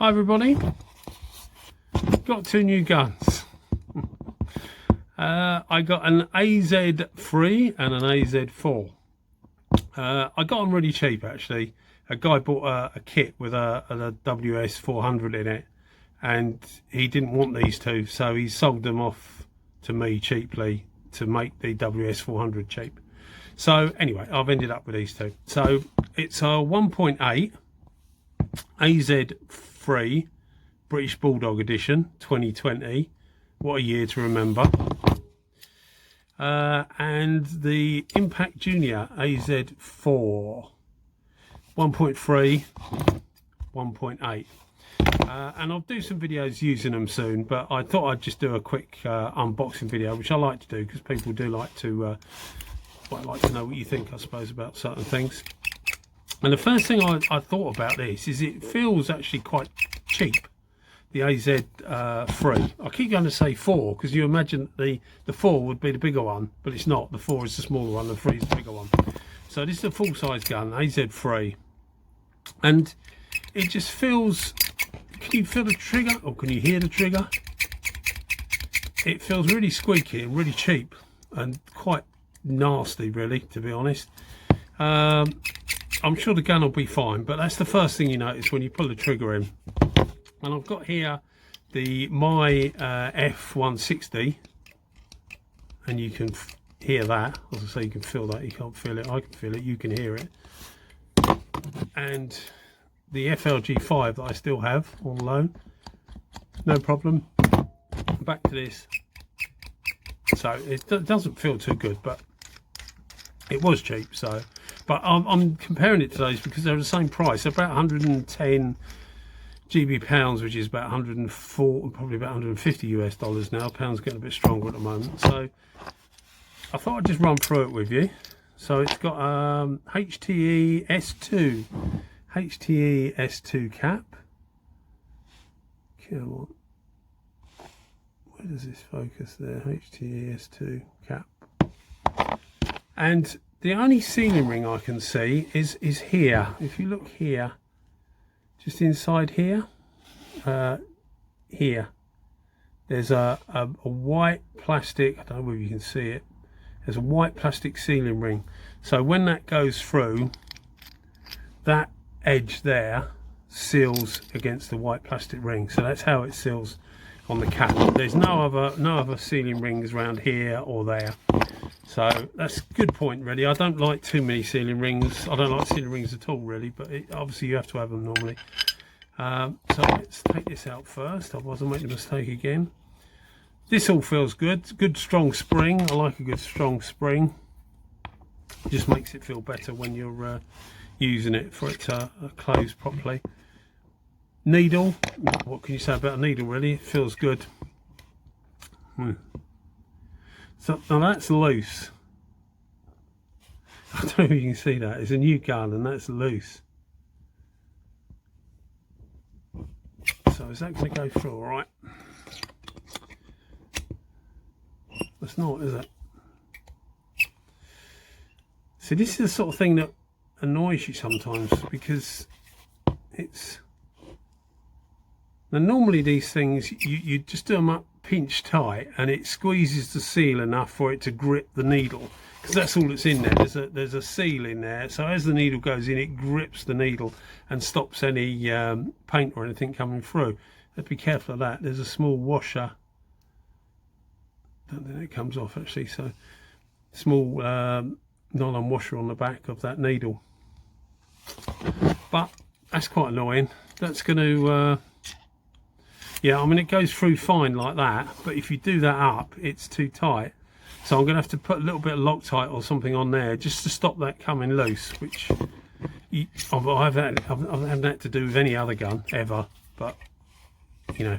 Hi everybody, got two new guns. I got an AZ3 and an AZ4. I got them really cheap actually. A guy bought a kit with a WS400 in it, and he didn't want these two, so he sold them off to me cheaply to make the WS400 cheap. So anyway, I've ended up with these two. So it's a 1.8 AZ3 British Bulldog edition 2020. What a year to remember. And the Impact Junior AZ4 1.3 1.8. And I'll do some videos using them soon, but I thought I'd just do a quick unboxing video, which I like to do because people do like to quite like to know what you think, I suppose, about certain things. And the first thing I thought about this is it feels actually quite cheap, the AZ3. I keep going to say 4 because you imagine the 4 would be the bigger one, but it's not. The 4 is the smaller one, the 3 is the bigger one. So this is a full-size gun, AZ3, and it just feels, can you feel the trigger, or can you hear the trigger? It feels really squeaky and really cheap and quite nasty, really, to be honest. I'm sure the gun will be fine, but that's the first thing you notice when you pull the trigger in. And I've got here my F160, and you can hear that. As I say, you can feel that. You can't feel it. I can feel it. You can hear it. And the FLG5 that I still have on loan, no problem. Back to this. So it doesn't feel too good, but it was cheap. So, but I'm comparing it to those because they're the same price, about 110 GB pounds, which is about 104, probably about 150 US dollars now. Pound's getting a bit stronger at the moment, so I thought I'd just run through it with you. So it's got HTE S2, HTE S2 cap. Come on, where does this focus there? HTE S2 cap. And the only ceiling ring I can see is here. If you look here, just inside here, here, there's a white plastic, I don't know whether you can see it, there's a white plastic sealing ring. So when that goes through, that edge there seals against the white plastic ring. So that's how it seals on the cap. There's no other sealing rings around here or there. So that's a good point, really. I don't like too many sealing rings. I don't like sealing rings at all, really, but obviously you have to have them normally. So let's take this out first, otherwise I'll make a mistake again. This all feels good. Good strong spring. I like a good strong spring. It just makes it feel better when you're using it for it to close properly. Needle. What can you say about a needle, really? It feels good. So now that's loose. I don't know if you can see that. It's a new gun and that's loose. So is that going to go through all right? That's not, is it? So this is the sort of thing that annoys you sometimes, because it's, now normally these things you just do them up pinch tight and it squeezes the seal enough for it to grip the needle, because that's all that's in there. There's a seal in there, so as the needle goes in, it grips the needle and stops any paint or anything coming through. Let's be careful of that. There's a small washer, don't think it comes off actually, so small nylon washer on the back of that needle, but that's quite annoying. That's going to yeah, I mean, it goes through fine like that, but if you do that up, it's too tight. So I'm going to have to put a little bit of Loctite or something on there just to stop that coming loose, which I haven't had to do with any other gun ever. But, you know,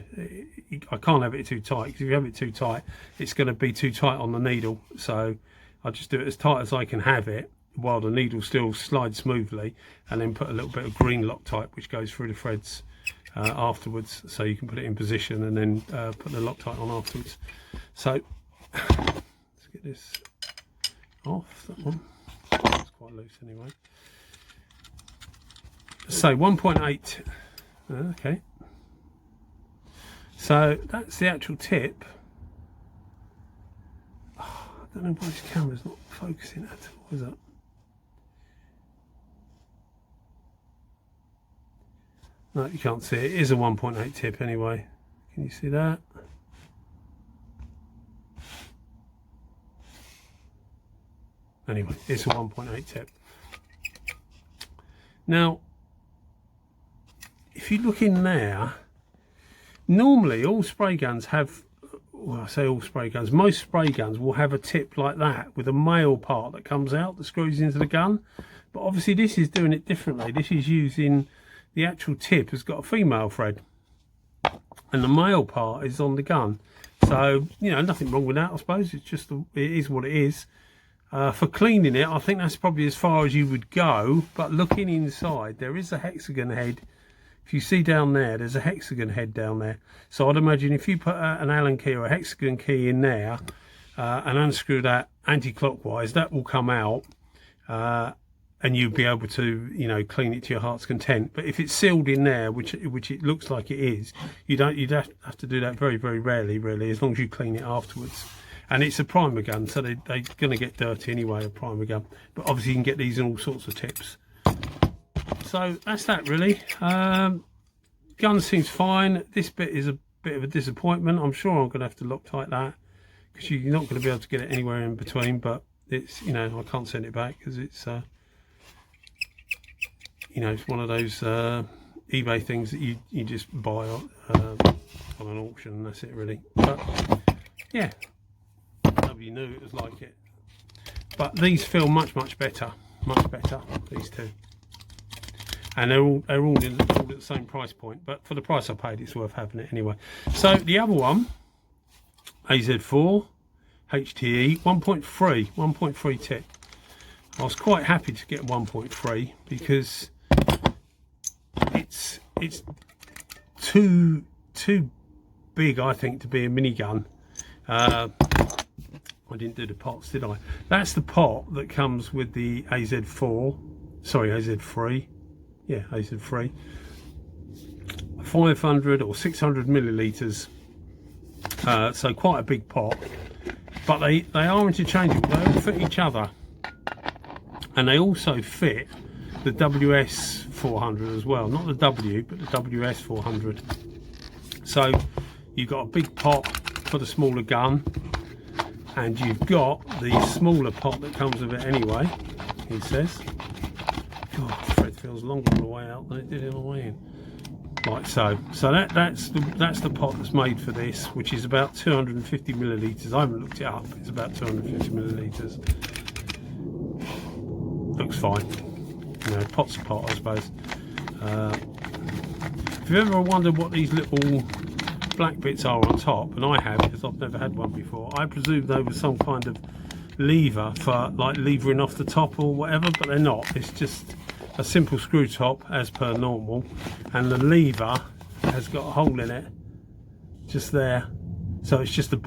I can't have it too tight, because if you have it too tight, it's going to be too tight on the needle. So I'll just do it as tight as I can have it while the needle still slides smoothly, and then put a little bit of green Loctite, which goes through the threads afterwards, so you can put it in position and then put the Loctite on afterwards. So let's get this off, that one. It's quite loose anyway. So 1.8, okay, So that's the actual tip. Oh, I don't know why this camera's not focusing at all, is it? No, you can't see it. It is a 1.8 tip anyway. Can you see that? Anyway, it's a 1.8 tip. Now, if you look in there, normally all spray guns have, well, I say all spray guns, most spray guns will have a tip like that with a male part that comes out that screws into the gun. But obviously this is doing it differently. This is using, the actual tip has got a female thread and the male part is on the gun. So, you know, nothing wrong with that, I suppose. It's just, it is what it is. For cleaning it, I think that's probably as far as you would go. But looking inside, there is a hexagon head. If you see down there, there's a hexagon head down there. So I'd imagine if you put an Allen key or a hexagon key in there and unscrew that anti-clockwise, that will come out and you'll be able to, you know, clean it to your heart's content. But if it's sealed in there, which it looks like it is, you'd have to do that very, very rarely, really, as long as you clean it afterwards. And it's a primer gun, so they're going to get dirty anyway, a primer gun. But obviously you can get these in all sorts of tips. So that's that really. Gun seems fine. This bit is a bit of a disappointment. I'm sure I'm going to have to Loctite that, because you're not going to be able to get it anywhere in between. But it's, you know, I can't send it back because it's, you know, it's one of those eBay things that you just buy on an auction, and that's it really. But yeah. You knew it was like it, but these feel much better, these two, and they're all at the same price point, but for the price I paid it's worth having it anyway. So the other one, AZ4 HTE 1.3 tip. I was quite happy to get 1.3 because it's too big, I think, to be a minigun. I didn't do the pots, did I? That's the pot that comes with the AZ4, sorry, AZ3. Yeah, AZ3. 500 or 600 millilitres. So quite a big pot. But they are interchangeable. They all fit each other. And they also fit the WS400 as well. Not the W, but the WS400. So you've got a big pot for the smaller gun. And you've got the smaller pot that comes with it anyway, he says. God, the thread feels longer on the way out than it did on the way in. Like so. So that's the pot that's made for this, which is about 250 millilitres. I haven't looked it up. It's about 250 millilitres. Looks fine. You know, pot's a pot, I suppose. If you've ever wondered what these little black bits are on top, and I have because I've never had one before, I presume they were some kind of lever for like levering off the top or whatever, but they're not. It's just a simple screw top as per normal, and the lever has got a hole in it just there, so it's just a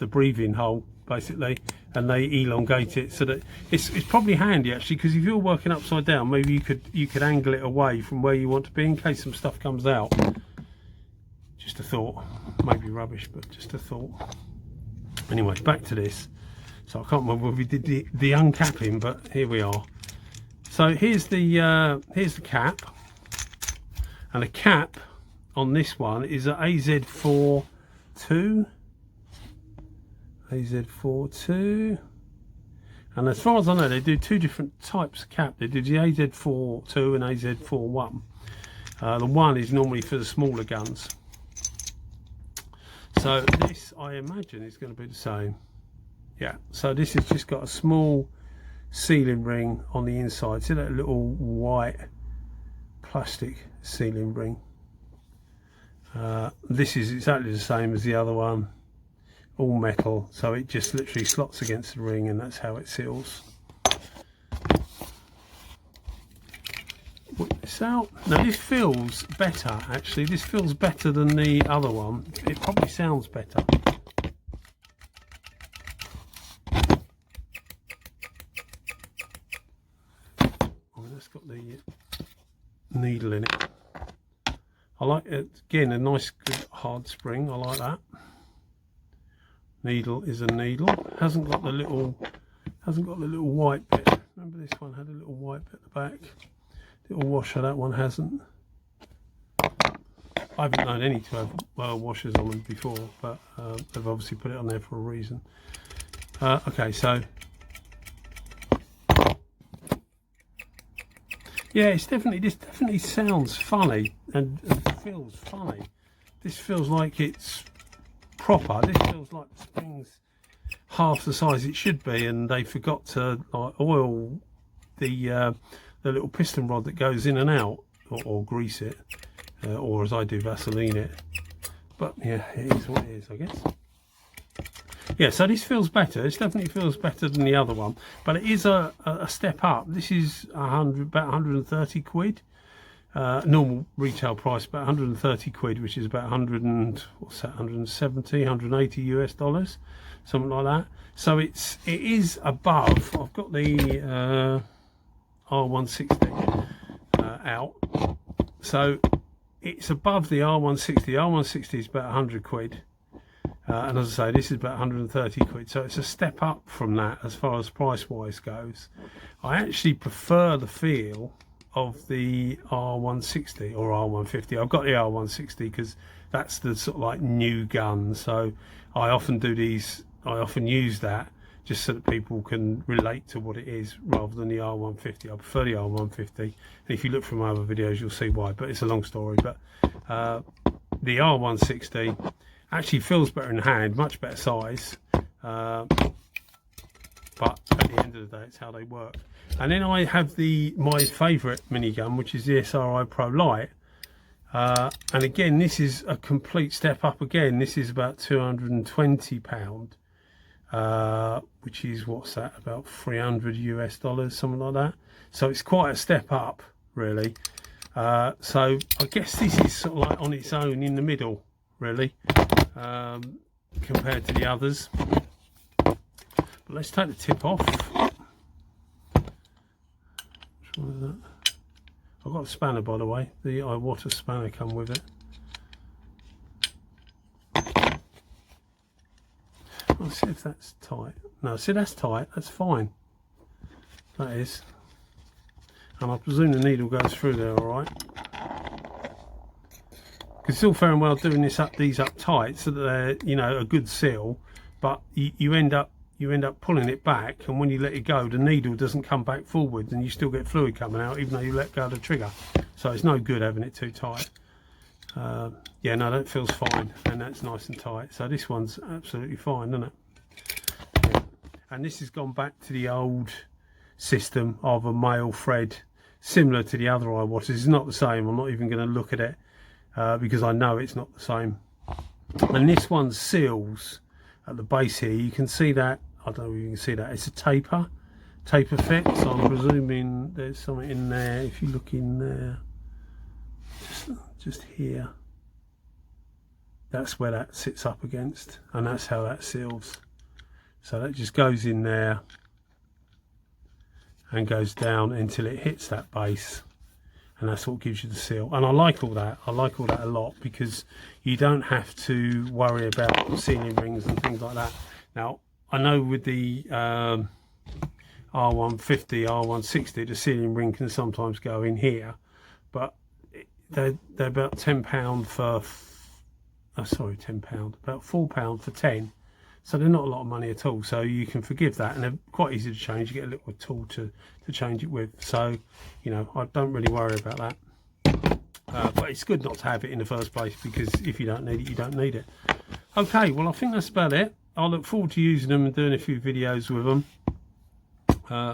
breathing hole basically, and they elongate it so that it's probably handy actually, because if you're working upside down, maybe you could angle it away from where you want to be in case some stuff comes out. Just a thought, maybe rubbish, but just a thought. Anyway, back to this. So I can't remember if we did the uncapping, but here we are. So here's the cap, and the cap on this one is an AZ4 2. AZ4 and as far as I know, they do two different types of cap. They do the AZ4 2 and AZ4 1. The one is normally for the smaller guns. So this, I imagine, is going to be the same. Yeah, so this has just got a small sealing ring on the inside. See that little white plastic sealing ring? This is exactly the same as the other one, all metal, so it just literally slots against the ring, and that's how it seals. Whip this out. Now this feels better actually. This feels better than the other one. It probably sounds better. Oh, that's got the needle in it. I like it, again, a nice good hard spring. I like that. Needle is a needle. Hasn't got the little white bit. Remember this one had a little white bit at the back. Little washer, that one hasn't. I haven't known any to have washers on them before, but they've obviously put it on there for a reason. Okay, so yeah, this definitely sounds funny and feels funny. This feels like it's proper. This feels like the spring's half the size it should be, and they forgot to like oil the little piston rod that goes in and out, or grease it, or as I do, Vaseline it. But yeah, it is what it is, I guess. Yeah, so this feels better. This definitely feels better than the other one, but it is a step up. This is about 130 quid. Normal retail price about 130 quid, which is about 170, 180 US dollars, something like that. So it is above. I've got the R160 out, so it's above the R160. The R160 is about 100 quid. And as I say, this is about 130 quid, so it's a step up from that as far as price wise goes. I actually prefer the feel of the R160 or R150. I've got the R160 because that's the sort of like new gun, so I often use that just so that people can relate to what it is rather than the R150. I prefer the R150, and if you look from my other videos you'll see why, but it's a long story. But the R160 actually feels better in hand, much better size, but at the end of the day it's how they work. And then I have my favourite minigun, which is the SRI Pro Light, and again this is a complete step up. Again, this is about £220, which is, what's that, about 300 US dollars, something like that. So it's quite a step up really. So I guess this is sort of like on its own in the middle really, compared to the others. But let's take the tip off. Which one is that? I've got a spanner, by the way. The Iwata spanner come with it. Let's see if that's tight. No, see, that's tight. That's fine. That is. And I presume the needle goes through there all right. It's all fair and well doing these up tight so that they're, you know, a good seal, but you end up pulling it back, and when you let it go the needle doesn't come back forward and you still get fluid coming out even though you let go of the trigger. So it's no good having it too tight. Yeah, no, that feels fine, and that's nice and tight. So this one's absolutely fine, isn't it? Yeah. And this has gone back to the old system of a male thread, similar to the other Iwata. It's not the same. I'm not even going to look at it because I know it's not the same. And this one seals at the base here. You can see that. I don't know if you can see that. It's a taper fit. So I'm presuming there's something in there. If you look in there, just here, that's where that sits up against, and that's how that seals. So that just goes in there and goes down until it hits that base, and that's what gives you the seal. And I like all that. I like all that a lot, because you don't have to worry about sealing rings and things like that. Now I know with the R150, R160, the sealing ring can sometimes go in here, but they're about £10 for, oh sorry, £10, about £4 for 10. So they're not a lot of money at all, so you can forgive that, and they're quite easy to change. You get a little tool to change it with, so you know, I don't really worry about that. But it's good not to have it in the first place, because if you don't need it, you don't need it. Okay, well I think that's about it. I look forward to using them and doing a few videos with them.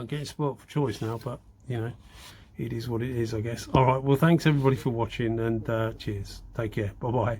Getting spoiled for choice now, but you know, it is what it is, I guess. All right, well thanks everybody for watching, and cheers. Take care. Bye bye.